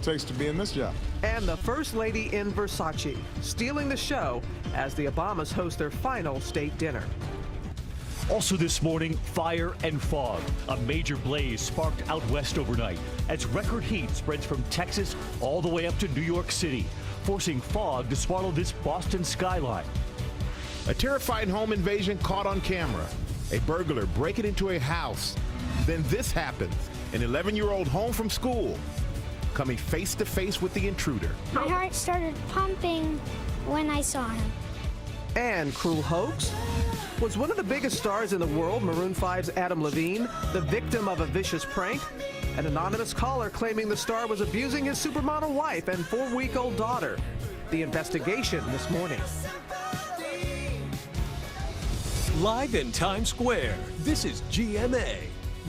takes to be in this job. And the First Lady in Versace, stealing the show as the Obamas host their final state dinner. Also this morning, fire and fog. A major blaze sparked out west overnight as record heat spreads from Texas all the way up to New York City, forcing fog to swallow this Boston skyline. A terrifying home invasion caught on camera. A burglar breaking into a house. Then this happens. An 11-year-old home from school, coming face to face with the intruder. My heart started pumping when I saw him. And cruel hoax? Was one of the biggest stars in the world, Maroon 5's Adam Levine, the victim of a vicious prank? An anonymous caller claiming the star was abusing his supermodel wife and 4-week-old daughter. The investigation this morning. Live in Times Square, this is GMA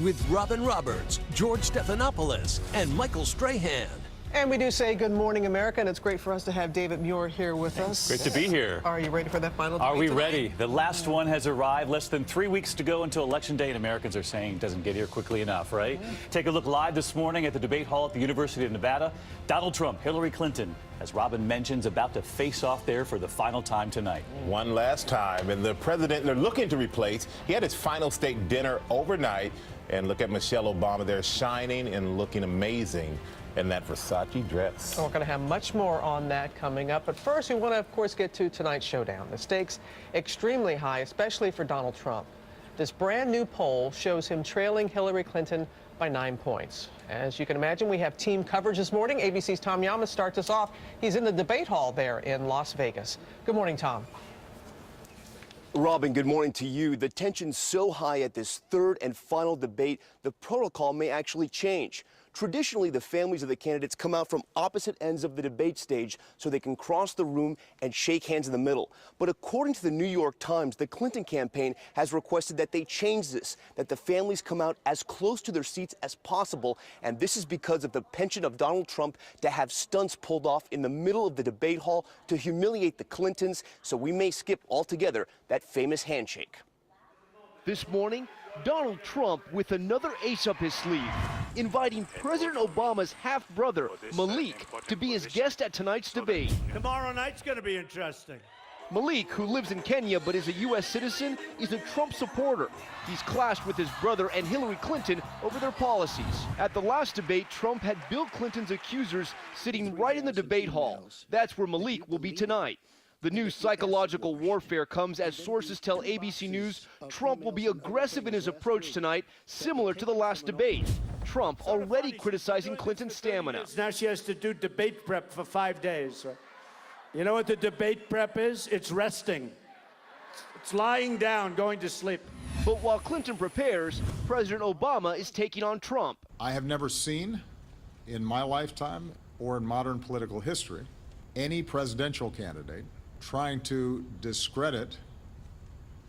with Robin Roberts, George Stephanopoulos, and Michael Strahan. And we do say good morning, America, and it's great for us to have David Muir here with us. Great to be here. Are you ready for that final debate Are we tonight? ready? The last one has arrived. Less than 3 weeks to go until Election Day, and Americans are saying it doesn't get here quickly enough, right? Take a look live this morning at the debate hall at the University of Nevada. Donald Trump, Hillary Clinton, as Robin mentions, about to face off there for the final time tonight. One last time, and the president they're looking to replace, he had his final state dinner overnight, and look at Michelle Obama there shining and looking amazing in that Versace dress. We're going to have much more on that coming up. But first, we want to, of course, get to tonight's showdown. The stakes extremely high, especially for Donald Trump. This brand new poll shows him trailing Hillary Clinton by 9 points. As you can imagine, we have team coverage this morning. ABC's Tom Llamas starts us off. He's in the debate hall there in Las Vegas. Good morning, Tom. Robin, good morning to you. The tension's so high at this third and final debate, the protocol may actually change. Traditionally, the families of the candidates come out from opposite ends of the debate stage so they can cross the room and shake hands in the middle. But according to the New York Times, the Clinton campaign has requested that they change this, that the families come out as close to their seats as possible. And this is because of the penchant of Donald Trump to have stunts pulled off in the middle of the debate hall to humiliate the Clintons. So we may skip altogether that famous handshake. This morning, Donald Trump with another ace up his sleeve, inviting President Obama's half-brother, Malik, to be his guest at tonight's debate. Tomorrow night's going to be interesting. Malik, who lives in Kenya but is a U.S. citizen, is a Trump supporter. He's clashed with his brother and Hillary Clinton over their policies. At the last debate, Trump had Bill Clinton's accusers sitting right in the debate hall. That's where Malik will be tonight. The new psychological warfare comes as sources tell ABC News Trump will be aggressive in his approach tonight, similar to the last debate. Trump already criticizing Clinton's stamina. Now she has to do debate prep for 5 days. You know what the debate prep is? It's resting. It's lying down, going to sleep. But while Clinton prepares, President Obama is taking on Trump. I have never seen in my lifetime or in modern political history any presidential candidate trying to discredit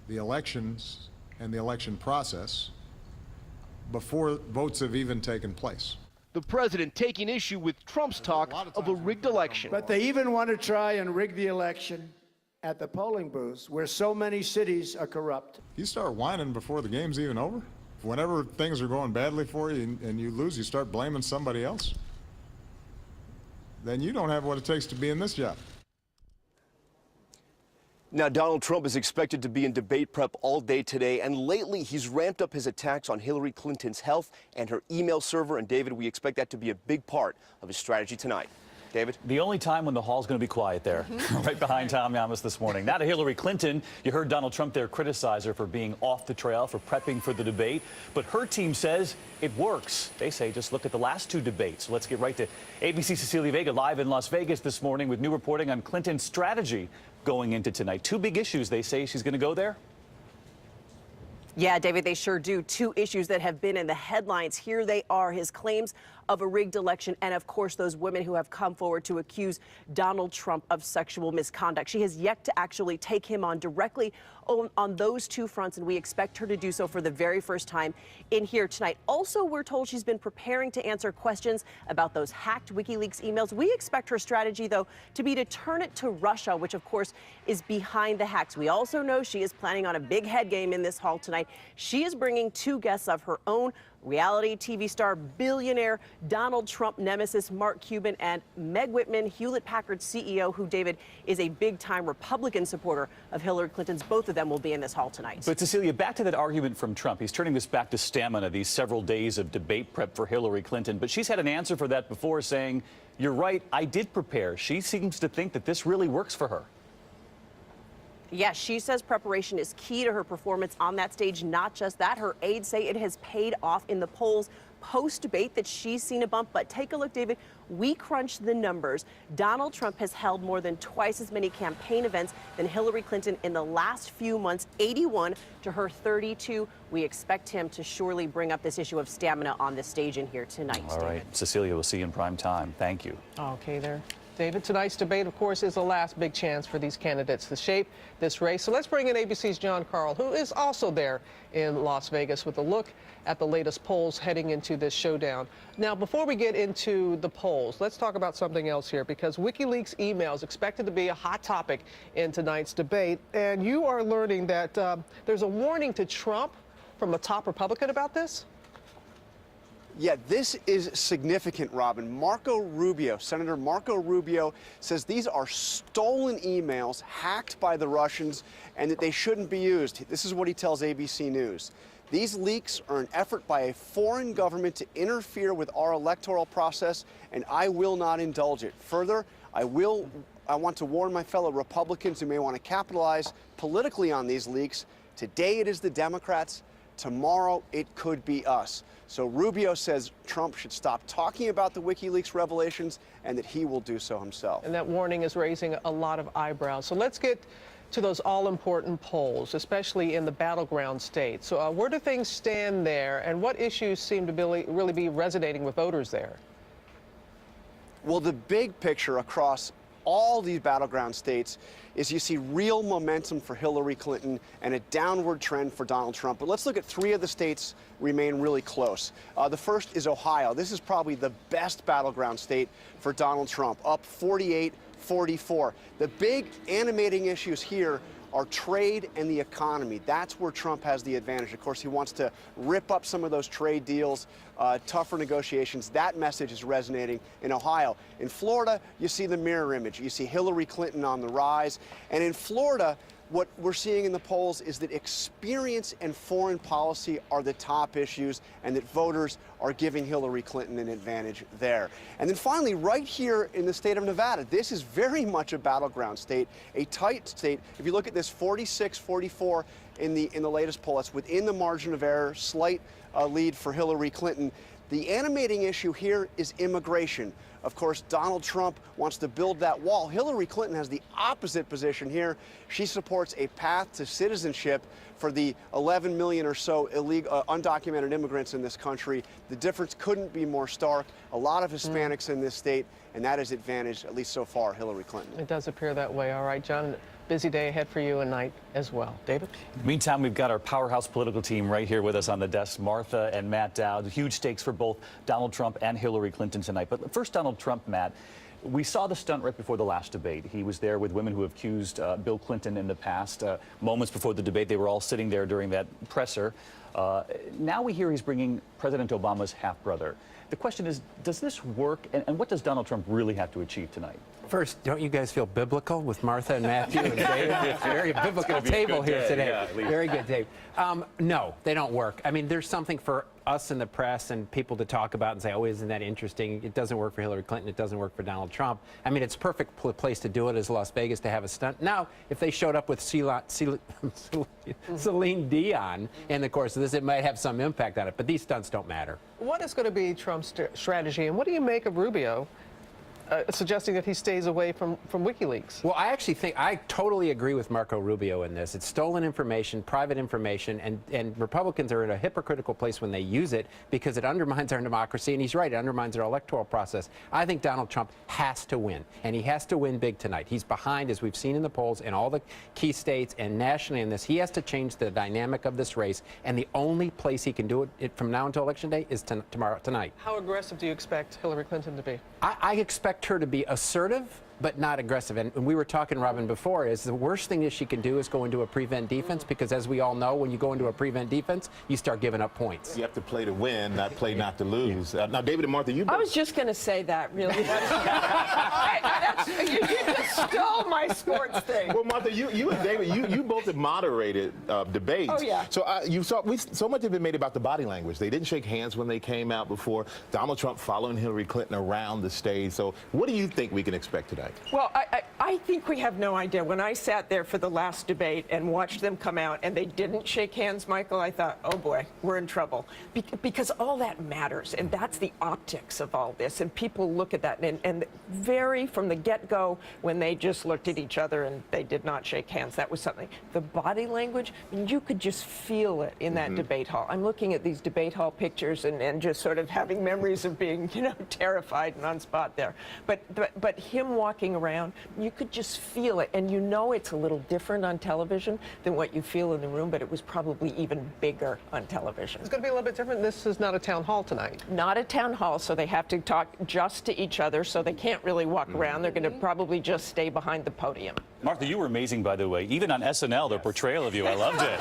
the elections and the election process before votes have even taken place. The president taking issue with Trump's talk of a rigged election. But they even want to try and rig the election at the polling booths where so many cities are corrupt. You start whining before the game's even over. Whenever things are going badly for you and you lose, you start blaming somebody else. Then you don't have what it takes to be in this job. Now, Donald Trump is expected to be in debate prep all day today, and lately he's ramped up his attacks on Hillary Clinton's health and her email server. And David, we expect that to be a big part of his strategy tonight. David? The only time when the hall's going to be quiet there, right behind Tom Llamas this morning. Now to Hillary Clinton. You heard Donald Trump there criticize her for being off the trail, for prepping for the debate. But her team says it works. They say just look at the last two debates. Let's get right to ABC Cecilia Vega live in Las Vegas this morning with new reporting on Clinton's strategy going into tonight. Two big issues they say she's going to go there. Yeah, David, they sure do. Two issues that have been in the headlines. Here they are, his claims of a rigged election, and of course those women who have come forward to accuse Donald Trump of sexual misconduct. She has yet to actually take him on directly on those two fronts, and we expect her to do so for the very first time in here tonight. Also, we're told she's been preparing to answer questions about those hacked WikiLeaks emails. We expect her strategy, though, to be to turn it to Russia, which of course is behind the hacks. We also know she is planning on a big head game in this hall tonight. She is bringing two guests of her own, reality TV star, billionaire, Donald Trump nemesis Mark Cuban, and Meg Whitman, Hewlett-Packard CEO, who, David, is a big-time Republican supporter of Hillary Clinton's. Both of them will be in this hall tonight. But, Cecilia, back to that argument from Trump. He's turning this back to stamina, these several days of debate prep for Hillary Clinton. But she's had an answer for that before, saying, "You're right, I did prepare." She seems to think that this really works for her. Yes, she says preparation is key to her performance on that stage. Not just that, her aides say it has paid off in the polls post-debate that she's seen a bump. But take a look, David. We crunched the numbers. Donald Trump has held more than twice as many campaign events than Hillary Clinton in the last few months, 81 to her 32. We expect him to surely bring up this issue of stamina on the stage in here tonight. All right, Cecilia, we'll see you in prime time. Thank you. Okay, there. David, tonight's debate, of course, is the last big chance for these candidates to shape this race. So let's bring in ABC's John Carl, who is also there in Las Vegas with a look at the latest polls heading into this showdown. Now, before we get into the polls, let's talk about something else here, because WikiLeaks emails expected to be a hot topic in tonight's debate. And you are learning that there's a warning to Trump from a top Republican about this? Yeah, this is significant, Robin. Senator Marco Rubio says these are stolen emails hacked by the Russians and that they shouldn't be used. This is what he tells ABC News. These leaks are an effort by a foreign government to interfere with our electoral process, and I will not indulge it. Further, I want to warn my fellow Republicans who may want to capitalize politically on these leaks. Today it is the Democrats. Tomorrow it could be us. So Rubio says Trump should stop talking about the WikiLeaks revelations and that he will do so himself. And that warning is raising a lot of eyebrows. So let's get to those all-important polls, especially in the battleground states. So where do things stand there, and what issues seem to really be resonating with voters there? Well, the big picture across all these battleground states is you see real momentum for Hillary Clinton and a downward trend for Donald Trump. But let's look at three of the states remain really close. The first is Ohio. This is probably the best battleground state for Donald Trump, up 48-44. The big animating issues here are trade and the economy. That's where Trump has the advantage. Of course, he wants to rip up some of those trade deals, tougher negotiations. That message is resonating in Ohio. In Florida, you see the mirror image. You see Hillary Clinton on the rise. And in Florida, what we're seeing in the polls is that experience and foreign policy are the top issues, and that voters are giving Hillary Clinton an advantage there. And then finally, right here in the state of Nevada, this is very much a battleground state, a tight state. If you look at this 46-44 in the latest poll, that's within the margin of error, slight lead for Hillary Clinton. The animating issue here is immigration. Of course, Donald Trump wants to build that wall. Hillary Clinton has the opposite position here. She supports a path to citizenship for the 11 million or so illegal, undocumented immigrants in this country. The difference couldn't be more stark. A lot of Hispanics in this state, and that is advantage, at least so far, Hillary Clinton. It does appear that way. All right, John. Busy day ahead for you and night as well. David? Meantime, we've got our powerhouse political team right here with us on the desk, Martha and Matt Dowd. Huge stakes for both Donald Trump and Hillary Clinton tonight. But first, Donald Trump, Matt. We saw the stunt right before the last debate. He was there with women who have accused Bill Clinton in the past. Moments before the debate, they were all sitting there during that presser. Now we hear he's bringing President Obama's half-brother. The question is, does this work, and what does Donald Trump really have to achieve tonight? First, don't you guys feel biblical with Martha and Matthew and David? It's a very biblical table here today. Yeah, very good, Dave. No, they don't work. I mean, there's something for us in the press and people to talk about and say, oh, isn't that interesting? It doesn't work for Hillary Clinton. It doesn't work for Donald Trump. I mean, it's a perfect place to do it is Las Vegas to have a stunt. Now, if they showed up with Celine Dion in the course of this, it might have some impact on it. But these stunts don't matter. What is going to be Trump's strategy, and what do you make of Rubio suggesting that he stays away from WikiLeaks? Well, I actually think I totally agree with Marco Rubio in this. It's stolen information, private information, and Republicans are in a hypocritical place when they use it because it undermines our democracy, and he's right, it undermines our electoral process. I think Donald Trump has to win, and he has to win big tonight. He's behind, as we've seen in the polls, in all the key states and nationally in this. He has to change the dynamic of this race, and the only place he can do it from now until Election Day is tonight. How aggressive do you expect Hillary Clinton to be? I expect expect her to be assertive, but not aggressive. And we were talking, Robin, before, is the worst thing that she can do is go into a prevent defense, because as we all know, when you go into a prevent defense, you start giving up points. You have to play to win, not play not to lose. Now, David and Martha, I was just going to say that, really. You just stole my sports thing. Well, Martha, you and David, you both have moderated debates. Oh, yeah. So so much of it made about the body language. They didn't shake hands when they came out before. Donald Trump following Hillary Clinton around the stage. So what do you think we can expect today? Well, I think we have no idea. When I sat there for the last debate and watched them come out and they didn't shake hands, Michael, I thought, oh boy, we're in trouble. Because all that matters, and that's the optics of all this. And people look at that, and very from the get-go, when they just looked at each other and they did not shake hands, that was something. The body language, I mean, you could just feel it in that debate hall. I'm looking at these debate hall pictures and just sort of having memories of being, terrified and on spot there. But him walking around, you could just feel it, and it's a little different on television than what you feel in the room, but it was probably even bigger on television. It's going to be a little bit different. This is not a town hall tonight. Not a town hall, so they have to talk just to each other, so they can't really walk around. They're going to probably just stay behind the podium. Martha, you were amazing, by the way. Even on SNL, their portrayal of you, I loved it.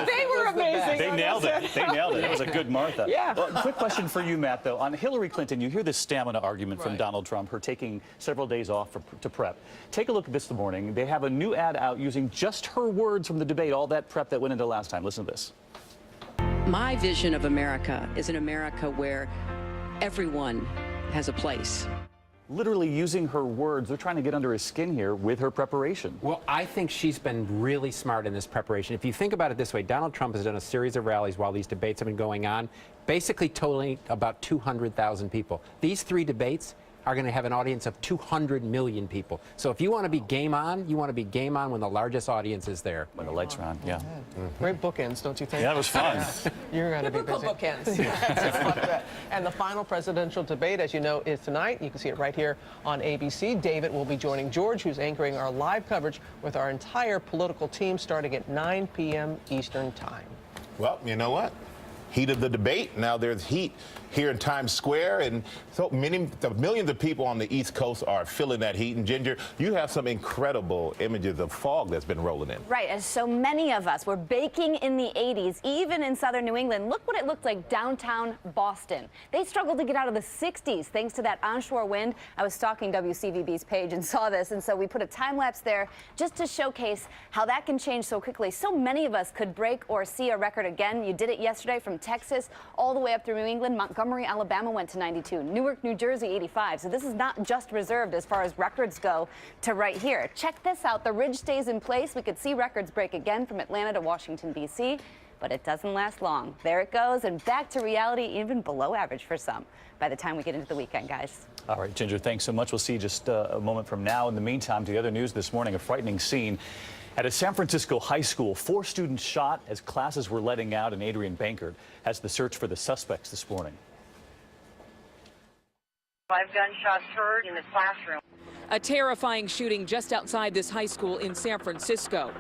They were amazing. They nailed it. They nailed it. It was a good Martha. Yeah. Well, quick question for you, Matt, though. On Hillary Clinton, you hear this stamina argument from Donald Trump, her taking several days off to prep. Take a look at this morning. They have a new ad out using just her words from the debate, all that prep that went into last time. Listen to this. My vision of America is an America where everyone has a place. Literally using her words. They're trying to get under his skin here with her preparation. Well, I think she's been really smart in this preparation. If you think about it this way, Donald Trump has done a series of rallies while these debates have been going on, basically totaling about 200,000 people. These 3 debates are going to have an audience of 200 million people. So if you want to be game on, you want to be game on when the largest audience is there. When the lights are on, yeah. Great bookends, don't you think? Yeah, it was fun. You're going to be busy. Bookends. And the final presidential debate, as you know, is tonight. You can see it right here on ABC. David will be joining George, who's anchoring our live coverage with our entire political team starting at 9 p.m. Eastern Time. Well, you know what? Heat of the debate. Now there's heat here in Times Square, and so millions of people on the East Coast are feeling that heat. And Ginger, you have some incredible images of fog that's been rolling in. Right, as so many of us were baking in the 80s, even in southern New England. Look what it looked like downtown Boston. They struggled to get out of the 60s thanks to that onshore wind. I was stalking WCVB's page and saw this, and so we put a time lapse there just to showcase how that can change so quickly. So many of us could break or see a record again. You did it yesterday from Texas all the way up through New England. Montgomery, Alabama went to 92. Newark, New Jersey, 85. So this is not just reserved as far as records go to right here. Check this out. The ridge stays in place. We could see records break again from Atlanta to Washington, D.C., but it doesn't last long. There it goes, and back to reality, even below average for some by the time we get into the weekend, guys. All right, Ginger, thanks so much. We'll see you just a moment from now. In the meantime, to the other news this morning, a frightening scene at a San Francisco high school. 4 students shot as classes were letting out, and Adrian Bankert has the search for the suspects this morning. 5 gunshots heard in the classroom. A terrifying shooting just outside this high school in San Francisco.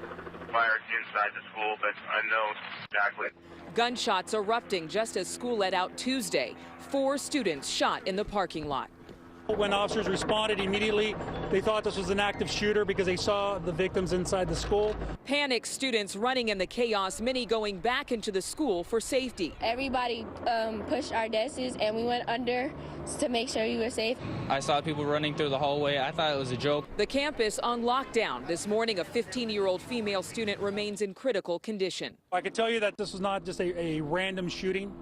Fired inside the school, but unknown exactly. Gunshots erupting just as school let out Tuesday. 4 students shot in the parking lot. When officers responded immediately, they thought this was an active shooter because they saw the victims inside the school. Panicked students running in the chaos, many going back into the school for safety. Everybody pushed our desks and we went under to make sure we were safe. I saw people running through the hallway. I thought it was a joke. The campus on lockdown. This morning, a 15-year-old female student remains in critical condition. I can tell you that this was not just a random shooting,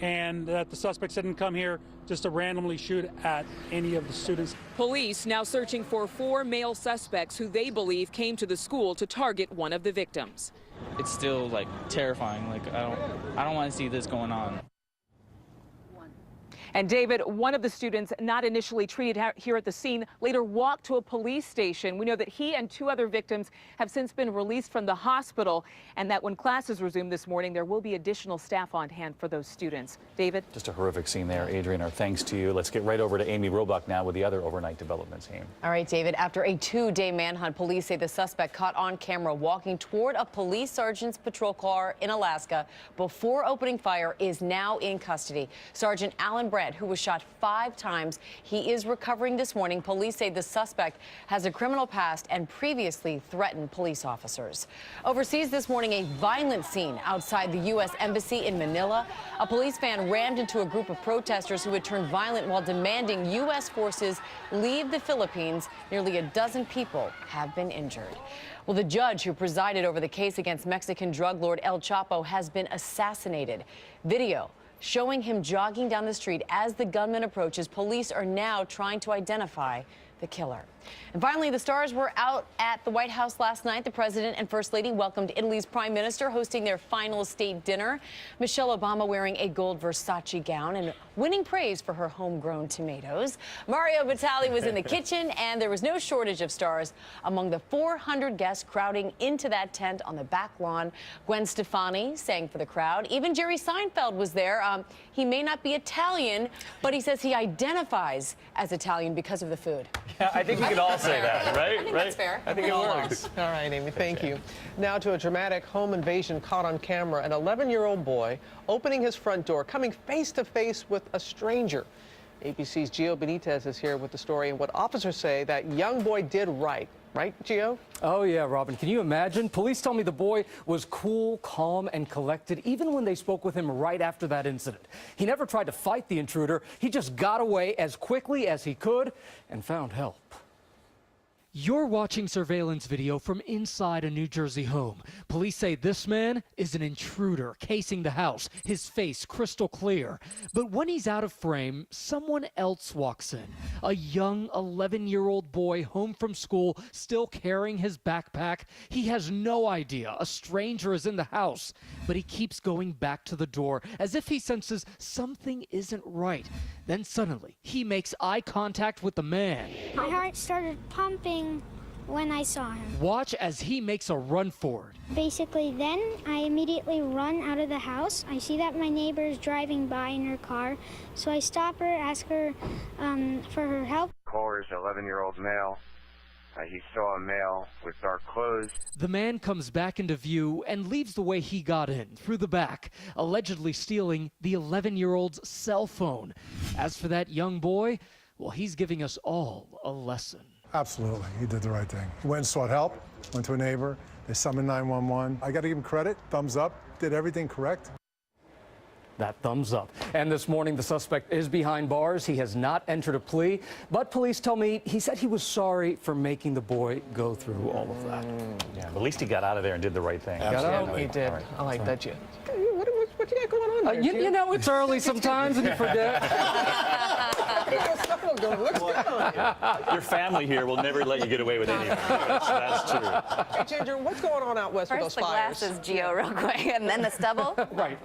and that the suspects didn't come here just to randomly shoot at any of the students. Police now searching for 4 male suspects who they believe came to the school to target one of the victims. It's still terrifying. I don't want to see this going on. And David, one of the students not initially treated here at the scene later walked to a police station. We know that he and 2 other victims have since been released from the hospital, and that when classes resume this morning, there will be additional staff on hand for those students. David? Just a horrific scene there, Adrian. Our thanks to you. Let's get right over to Amy Robach now with the other overnight developments. Amy. All right, David. After a 2-day manhunt, police say the suspect caught on camera walking toward a police sergeant's patrol car in Alaska before opening fire is now in custody. Sergeant Alan Brown Fred, who was shot 5 times. He is recovering this morning. Police say the suspect has a criminal past and previously threatened police officers. Overseas this morning, a violent scene outside the U.S. Embassy in Manila. A police van rammed into a group of protesters who had turned violent while demanding U.S. forces leave the Philippines. Nearly a dozen people have been injured. Well, the judge who presided over the case against Mexican drug lord El Chapo has been assassinated. Video showing him jogging down the street as the gunman approaches. Police are now trying to identify the killer. And finally, the stars were out at the White House last night. The president and first lady welcomed Italy's prime minister, hosting their final state dinner. Michelle Obama wearing a gold Versace gown and winning praise for her homegrown tomatoes. Mario Batali was in the kitchen, and there was no shortage of stars among the 400 guests crowding into that tent on the back lawn. Gwen Stefani sang for the crowd. Even Jerry Seinfeld was there. He may not be Italian, but he says he identifies as Italian because of the food. Yeah, I think we could all say that, right? I think that's fair. I think it works. All right, Amy, thank you. Now to a dramatic home invasion caught on camera. An 11-year-old boy opening his front door, coming face to face with a stranger. ABC's Gio Benitez is here with the story and what officers say that young boy did right. Right, Gio? Oh, yeah, Robin. Can you imagine? Police tell me the boy was cool, calm, and collected, even when they spoke with him right after that incident. He never tried to fight the intruder. He just got away as quickly as he could and found help. You're watching surveillance video from inside a New Jersey home. Police say this man is an intruder casing the house, his face crystal clear. But when he's out of frame, someone else walks in. A young 11-year-old boy home from school, still carrying his backpack. He has no idea a stranger is in the house, but he keeps going back to the door as if he senses something isn't right. Then suddenly, he makes eye contact with the man. My heart started pumping when I saw him. Watch as he makes a run for it. Basically, then I immediately run out of the house. I see that my neighbor is driving by in her car, so I stop her, ask her for her help. Caller is an 11-year-old male. He saw a male with dark clothes. The man comes back into view and leaves the way he got in, through the back, allegedly stealing the 11-year-old's cell phone. As for that young boy, well, he's giving us all a lesson. Absolutely, he did the right thing. He went and sought help, went to a neighbor, they summoned 911. I got to give him credit, thumbs up, did everything correct. That thumbs up. And this morning, the suspect is behind bars. He has not entered a plea, but police tell me he said he was sorry for making the boy go through all of that. Yeah, but at least he got out of there and did the right thing. He did. Right. I like that, Jim. What you got going on there, you know, it's early sometimes and you forget. Your family here will never let you get away with anything. That's true. Hey, Ginger, what's going on out west with those fires? First the glasses, Gio, real quick, and then the stubble. Right.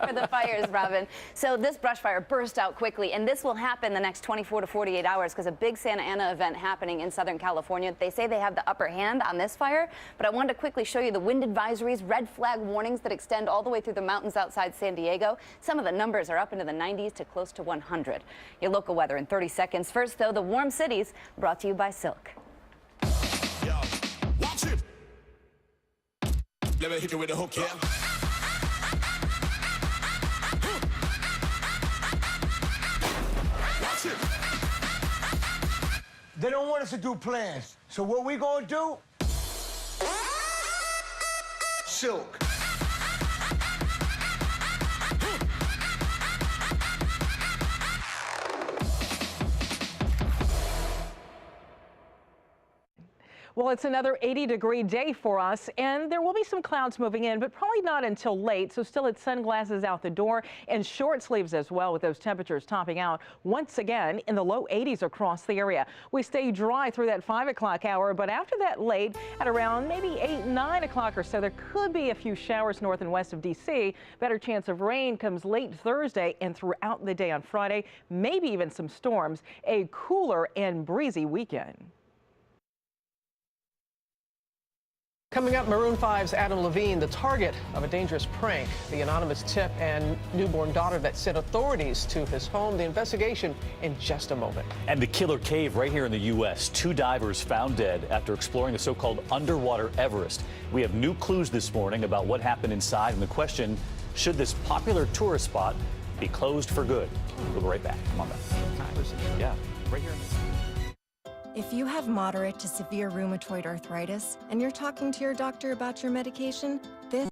For the fires, Robin. So this brush fire burst out quickly, and this will happen the next 24 to 48 hours because a big Santa Ana event happening in Southern California. They say they have the upper hand on this fire, but I wanted to quickly show you the wind advisories, red flag warnings that extend all the way through the mountains outside San Diego. Some of the numbers are up into the 90s to close to 100. Your local weather in 30 seconds. First, though, the warm cities, brought to you by Silk. Yo, watch it. Let me hit you with a hook, yeah. Watch it. They don't want us to do plans. So what we gonna do? Silk. Well, it's another 80-degree day for us, and there will be some clouds moving in, but probably not until late. So still, it's sunglasses out the door and short sleeves as well, with those temperatures topping out once again in the low 80s across the area. We stay dry through that 5 o'clock hour, but after that late, at around maybe 8, 9 o'clock or so, there could be a few showers north and west of D.C. Better chance of rain comes late Thursday and throughout the day on Friday, maybe even some storms. A cooler and breezy weekend. Coming up, Maroon 5's Adam Levine, the target of a dangerous prank. The anonymous tip and newborn daughter that sent authorities to his home. The investigation in just a moment. And the killer cave right here in the U.S. 2 divers found dead after exploring the so-called underwater Everest. We have new clues this morning about what happened inside and the question, should this popular tourist spot be closed for good. We'll be right back. Come on back. Yeah, right here. If you have moderate to severe rheumatoid arthritis and you're talking to your doctor about your medication, this